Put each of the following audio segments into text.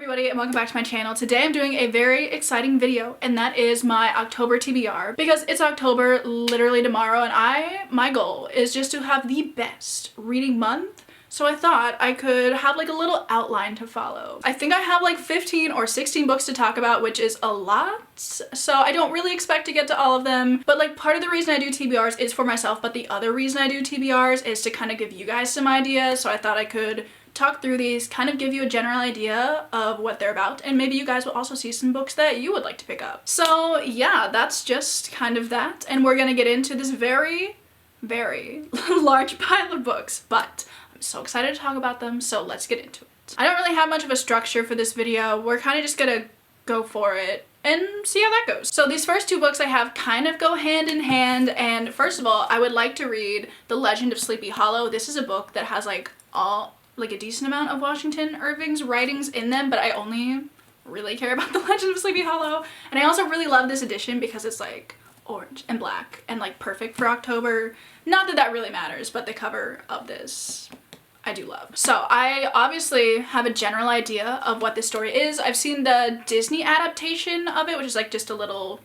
Everybody, and welcome back to my channel. Today I'm doing a very exciting video, and that is my October TBR, because it's October literally tomorrow, and my goal is just to have the best reading month. So I thought I could have like a little outline to follow. I think I have like 15 or 16 books to talk about, which is a lot. So I don't really expect to get to all of them. But like part of the reason I do TBRs is for myself, but the other reason I do TBRs is to kind of give you guys some ideas. So I thought I could talk through these, kind of give you a general idea of what they're about, and maybe you guys will also see some books that you would like to pick up. So yeah, that's just kind of that, and we're gonna get into this very, very large pile of books, but I'm so excited to talk about them, so let's get into it. I don't really have much of a structure for this video. We're kind of just gonna go for it and see how that goes. So these first two books I have kind of go hand in hand, and first of all, I would like to read The Legend of Sleepy Hollow. This is a book that has like a decent amount of Washington Irving's writings in them, but I only really care about The Legend of Sleepy Hollow. And I also really love this edition because it's like orange and black and like perfect for October. Not that that really matters, but the cover of this I do love. So I obviously have a general idea of what this story is. I've seen the Disney adaptation of it, which is like just a little,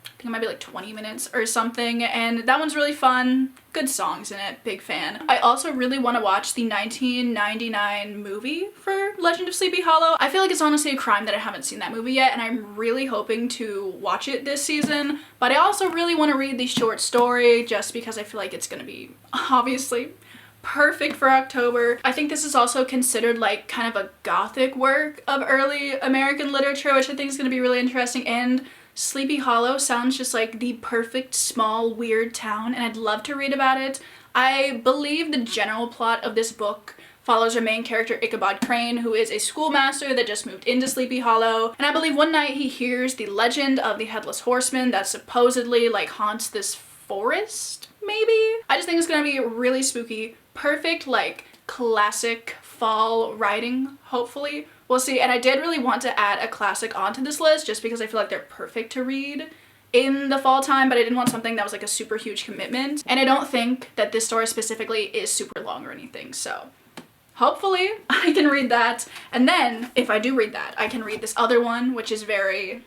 I think it might be like 20 minutes or something, and that one's really fun. Good songs in it, big fan. I also really want to watch the 1999 movie for Legend of Sleepy Hollow. I feel like it's honestly a crime that I haven't seen that movie yet, and I'm really hoping to watch it this season. But I also really want to read the short story just because I feel like it's gonna be obviously perfect for October. I think this is also considered like kind of a Gothic work of early American literature, which I think is gonna be really interesting, and Sleepy Hollow sounds just like the perfect small weird town, and I'd love to read about it. I believe the general plot of this book follows our main character Ichabod Crane, who is a schoolmaster that just moved into Sleepy Hollow, and I believe one night he hears the legend of the Headless Horseman that supposedly like haunts this forest, maybe? I just think it's gonna be really spooky, perfect like classic fall writing, hopefully. We'll see. And I did really want to add a classic onto this list just because I feel like they're perfect to read in the fall time, but I didn't want something that was like a super huge commitment. And I don't think that this story specifically is super long or anything, so hopefully I can read that. And then if I do read that, I can read this other one, which is very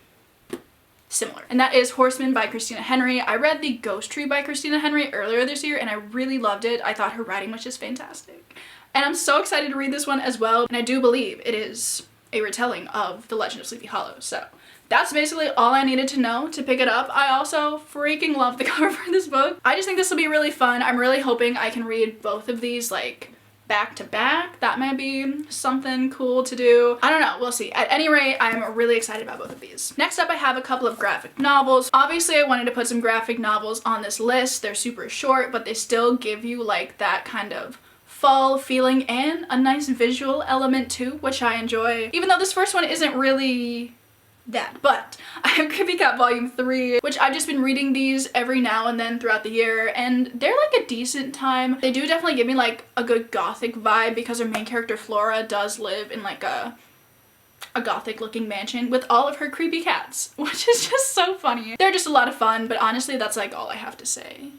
similar, and that is Horseman by Christina Henry. I read The Ghost Tree by Christina Henry earlier this year, and I really loved it. I thought her writing was just fantastic. And I'm so excited to read this one as well, and I do believe it is a retelling of The Legend of Sleepy Hollow. So that's basically all I needed to know to pick it up. I also freaking love the cover for this book. I just think this will be really fun. I'm really hoping I can read both of these like back to back. That might be something cool to do. I don't know, we'll see. At any rate, I'm really excited about both of these. Next up, I have a couple of graphic novels. Obviously, I wanted to put some graphic novels on this list. They're super short, but they still give you like that kind of fall feeling and a nice visual element too, which I enjoy. Even though this first one isn't really that, but I have Creepy Cat Volume 3, which I've just been reading these every now and then throughout the year, and they're like a decent time. They do definitely give me like a good Gothic vibe because our main character Flora does live in like a Gothic looking mansion with all of her creepy cats, which is just so funny. They're just a lot of fun, but honestly that's like all I have to say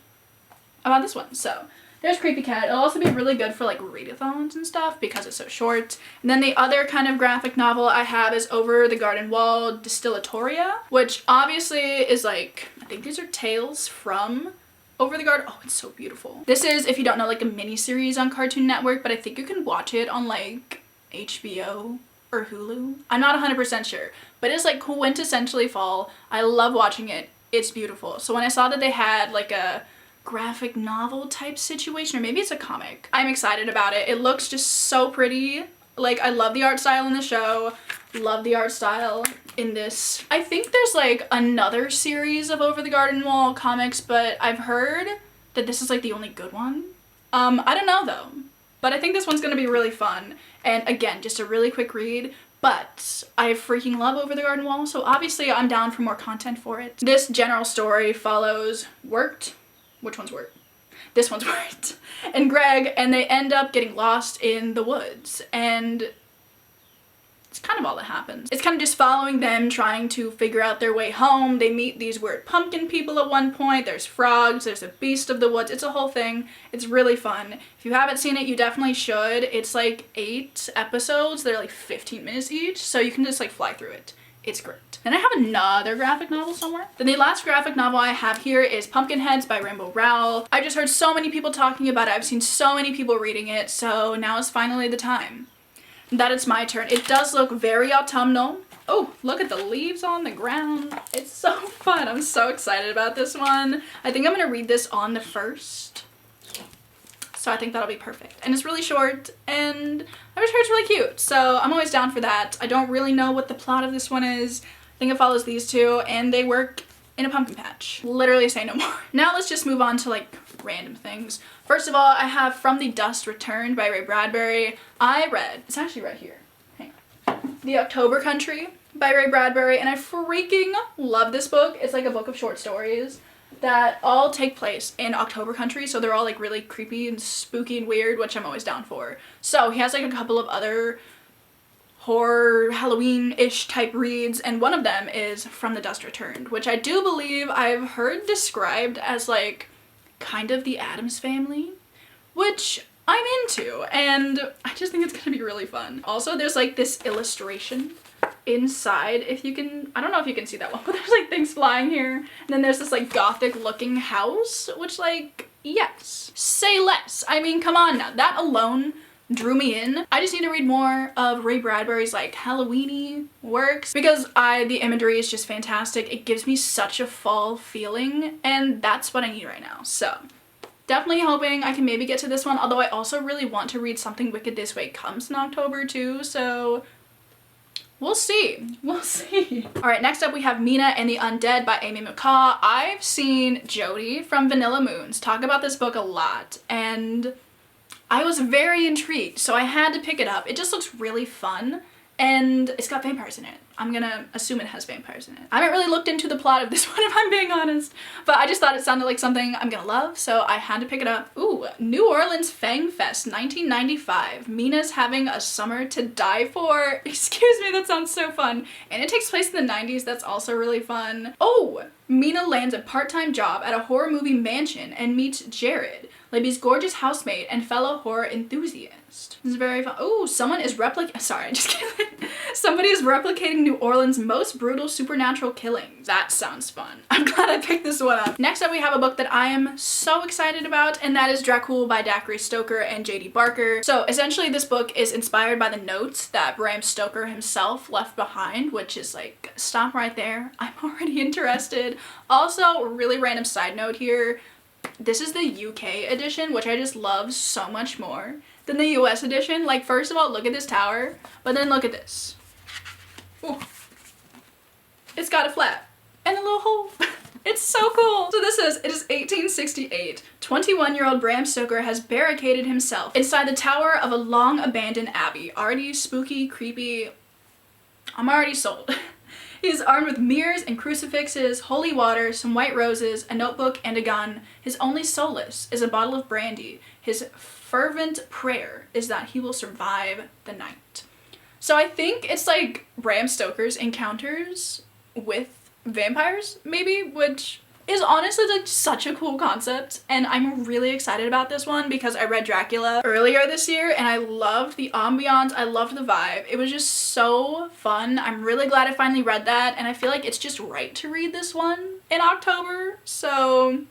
about this one. So there's Creepy Cat. It'll also be really good for like readathons and stuff because it's so short. And then the other kind of graphic novel I have is Over the Garden Wall Distillatoria, which obviously is like, I think these are tales from Over the Garden. Oh, it's so beautiful. This is, if you don't know, like a mini series on Cartoon Network, but I think you can watch it on like HBO or Hulu. I'm not 100% sure, but it's like quintessentially fall. I love watching it. It's beautiful. So when I saw that they had like a graphic novel type situation, or maybe it's a comic, I'm excited about it. It looks just so pretty. Like, I love the art style in the show, love the art style in this. I think there's like another series of Over the Garden Wall comics, but I've heard that this is like the only good one. I don't know though, but I think this one's gonna be really fun. And again, just a really quick read, but I freaking love Over the Garden Wall, so obviously I'm down for more content for it. This general story follows which one's Wirt? This one's Wirt and Greg, and they end up getting lost in the woods, and it's kind kind of all that happens. It's kind of just following them trying to figure out their way home. They meet these weird pumpkin people at one point. There's frogs, there's a beast of the woods. It's a whole thing. It's really fun. If you haven't seen it, you definitely should. It's like 8 episodes. They're like 15 minutes each, so you can just like fly through it. It's great. Then I have another graphic novel somewhere. Then the last graphic novel I have here is Pumpkinheads by Rainbow Rowell. I just heard so many people talking about it. I've seen so many people reading it, so now is finally the time that it's my turn. It does look very autumnal. Oh, look at the leaves on the ground. It's so fun. I'm so excited about this one. I think I'm gonna read this on the 1st. So I think that'll be perfect. And it's really short, and I'm sure it's really cute. So I'm always down for that. I don't really know what the plot of this one is. I think it follows these two, and they work in a pumpkin patch. Literally say no more. Now let's just move on to like random things. First of all, I have From the Dust Returned by Ray Bradbury. It's actually right here. Hang on. The October Country by Ray Bradbury, and I freaking love this book. It's like a book of short stories that all take place in October Country, so they're all like really creepy and spooky and weird, which I'm always down for. So he has like a couple of other horror, Halloween-ish type reads, and one of them is From the Dust Returned, which I do believe I've heard described as like kind of the Addams Family, which I'm into, and I just think it's gonna be really fun. Also, there's like this illustration inside, if you can, I don't know if you can see that one, but there's like things flying here. And then there's this like Gothic looking house, which like, yes, say less. I mean, come on now, that alone drew me in. I just need to read more of Ray Bradbury's like Halloween-y works because the imagery is just fantastic. It gives me such a fall feeling, and that's what I need right now. So definitely hoping I can maybe get to this one, although I also really want to read Something Wicked This Way Comes in October too, so we'll see. We'll see. All right, next up we have Mina and the Undead by Amy McCaw. I've seen Jody from Vanilla Moons talk about this book a lot, and I was very intrigued, so I had to pick it up. It just looks really fun, and it's got vampires in it. I'm gonna assume it has vampires in it. I haven't really looked into the plot of this one, if I'm being honest, but I just thought it sounded like something I'm gonna love, so I had to pick it up. Ooh, New Orleans Fang Fest 1995. Mina's having a summer to die for. Excuse me, that sounds so fun. And it takes place in the 90s, that's also really fun. Oh, Mina lands a part-time job at a horror movie mansion and meets Jared, Libby's gorgeous housemate and fellow horror enthusiast. This is very fun. Oh, somebody is replicating New Orleans' most brutal supernatural killings. That sounds fun. I'm glad I picked this one up. Next up, we have a book that I am so excited about, and that is Dracul by Dacre Stoker and J.D. Barker. So essentially, this book is inspired by the notes that Bram Stoker himself left behind, which is like, stop right there. I'm already interested. Also, really random side note here. This is the UK edition, which I just love so much more than the US edition. Like, first of all, look at this tower, but then look at this. Ooh. It's got a flap and a little hole. It's so cool. So this says, it is 1868. 21-year-old Bram Stoker has barricaded himself inside the tower of a long abandoned abbey. Already spooky, creepy. I'm already sold. He is armed with mirrors and crucifixes, holy water, some white roses, a notebook, and a gun. His only solace is a bottle of brandy. His fervent prayer is that he will survive the night. So I think it's like Bram Stoker's encounters with vampires, maybe, which is honestly like such a cool concept, and I'm really excited about this one because I read Dracula earlier this year and I loved the ambiance, I loved the vibe. It was just so fun. I'm really glad I finally read that, and I feel like it's just right to read this one in October, so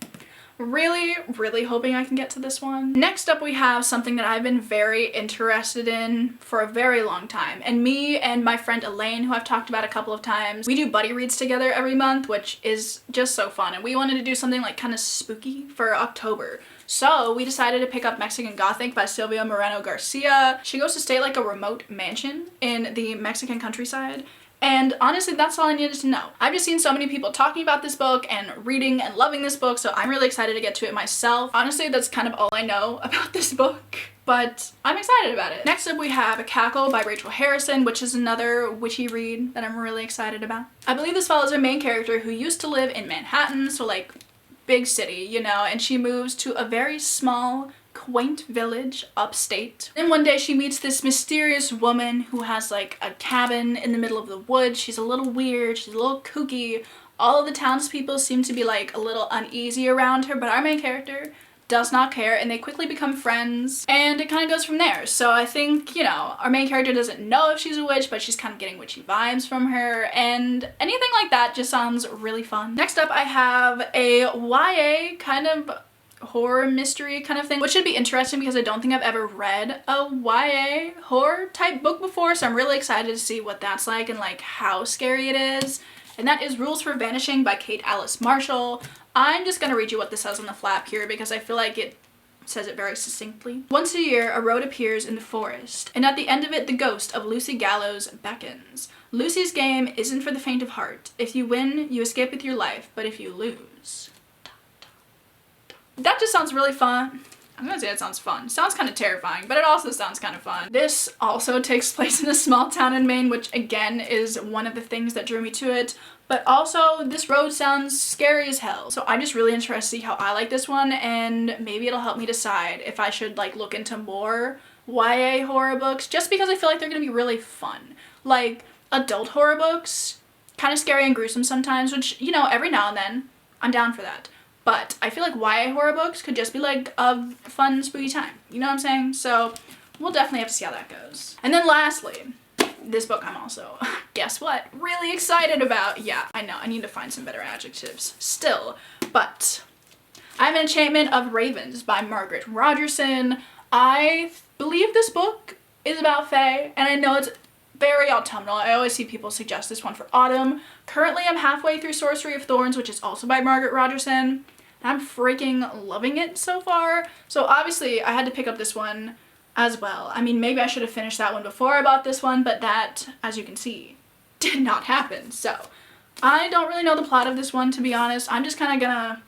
really hoping I can get to this one. Next up, we have something that I've been very interested in for a very long time, and me and my friend Elaine, who I've talked about a couple of times, we do buddy reads together every month, which is just so fun, and we wanted to do something like kind of spooky for October. So we decided to pick up Mexican Gothic by Silvia Moreno Garcia. She goes to stay at like a remote mansion in the Mexican countryside, and honestly, that's all I needed to know. I've just seen so many people talking about this book and reading and loving this book, so I'm really excited to get to it myself. Honestly, that's kind of all I know about this book, but I'm excited about it. Next up, we have Cackle by Rachel Harrison, which is another witchy read that I'm really excited about. I believe this follows our main character who used to live in Manhattan, so like big city, you know, and she moves to a very small, quaint village upstate. Then one day she meets this mysterious woman who has like a cabin in the middle of the woods. She's a little weird, she's a little kooky. All of the townspeople seem to be like a little uneasy around her, but our main character does not care, and they quickly become friends, and it kind of goes from there. So I think, you know, our main character doesn't know if she's a witch, but she's kind of getting witchy vibes from her, and anything like that just sounds really fun. Next up, I have a YA kind of horror mystery kind of thing, which should be interesting because I don't think I've ever read a YA horror type book before, so I'm really excited to see what that's like and like how scary it is. And that is Rules for Vanishing by Kate Alice Marshall. I'm just gonna read you what this says on the flap here because I feel like it says it very succinctly. Once a year, a road appears in the forest, and at the end of it, the ghost of Lucy Gallows beckons. Lucy's game isn't for the faint of heart. If you win, you escape with your life, but if you lose... That just sounds really fun. I'm gonna say it sounds fun. Sounds kind of terrifying, but it also sounds kind of fun. This also takes place in a small town in Maine, which again is one of the things that drew me to it. But also, this road sounds scary as hell. So I'm just really interested to see how I like this one, and maybe it'll help me decide if I should like look into more YA horror books, just because I feel like they're gonna be really fun. Like, adult horror books, kind of scary and gruesome sometimes, which, you know, every now and then, I'm down for that. But I feel like YA horror books could just be like a fun, spooky time. You know what I'm saying? So we'll definitely have to see how that goes. And then lastly, this book I'm also, guess what, really excited about. Yeah, I know, I need to find some better adjectives still. But I have Enchantment of Ravens by Margaret Rogerson. I believe this book is about fae, and I know it's very autumnal. I always see people suggest this one for autumn. Currently, I'm halfway through Sorcery of Thorns, which is also by Margaret Rogerson. I'm freaking loving it so far. So obviously I had to pick up this one as well. I mean, maybe I should have finished that one before I bought this one, but that, as you can see, did not happen. So I don't really know the plot of this one, to be honest. I'm just kind of gonna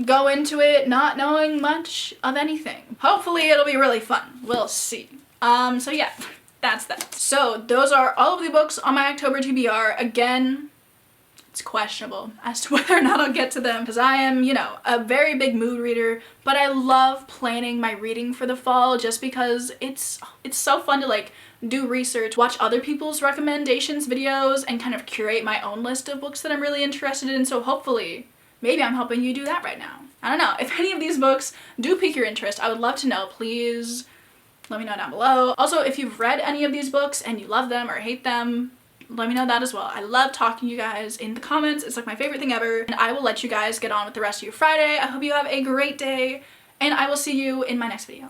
go into it not knowing much of anything. Hopefully it'll be really fun. We'll see. So yeah, that's that. So those are all of the books on my October TBR. Again, it's questionable as to whether or not I'll get to them because I am, you know, a very big mood reader, but I love planning my reading for the fall just because it's so fun to like do research, watch other people's recommendations videos, and kind of curate my own list of books that I'm really interested in. So hopefully, maybe I'm helping you do that right now. I don't know. If any of these books do pique your interest, I would love to know. Please let me know down below. Also, if you've read any of these books and you love them or hate them, let me know that as well. I love talking to you guys in the comments. It's like my favorite thing ever. And I will let you guys get on with the rest of your Friday. I hope you have a great day, and I will see you in my next video.